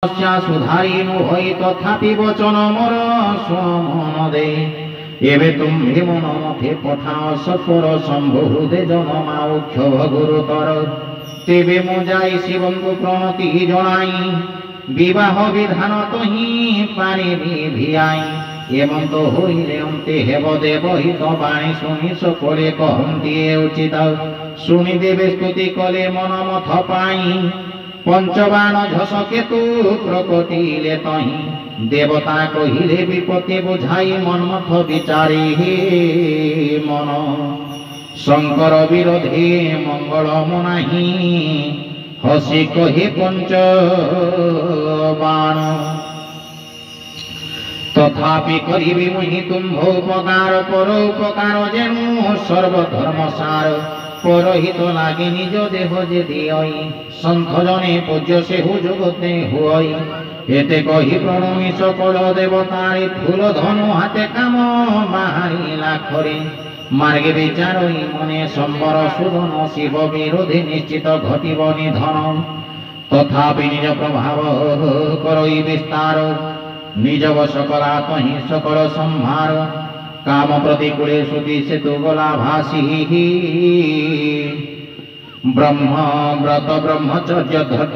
सुधारी नुहई तथापि वचन मोर शुण मन दे एबे तुम्हे मन मथे पठाओ सत्वर शंभुदे जनमा उक्षोभ गुरुतर तेबे मु जाई शिवं को प्रणति जनाई विवाह विधान तही पारिबी भियाई एमंत होइले अंते हेब देव हित बाणी शुणी सकले कहंती उचित शुणी देवे स्तुति कले मन मथ पाई पंचबाण झस केतु प्रकटिले तही देवता कहिले विपत्ति बुझाई मनमथ विचारी हे मन शंकर विरोधी मंगल मुनाही हसी कहे पंच बाण तथापि करिबि मुहि तुम्भ उपकार परोपकार जेनु सर्वधर्म सार परहित लागे निज देह जे दियई संख जने पूज्य से हु जगते हुई एते कही प्रणमी सकल देवतारे फूल धनु हाथे काम बाहारी लाखरे मार्गे विचारई मने संबर सुधन शिव विरोधी निश्चित घटिब निधन तथापि निज प्रभाव करई विस्तार निज वश कला तहि सकल संहार काम प्रतिकूले श्रुति से तो गला भासी ब्रह्म व्रत ब्रह्मचर्य धैर्य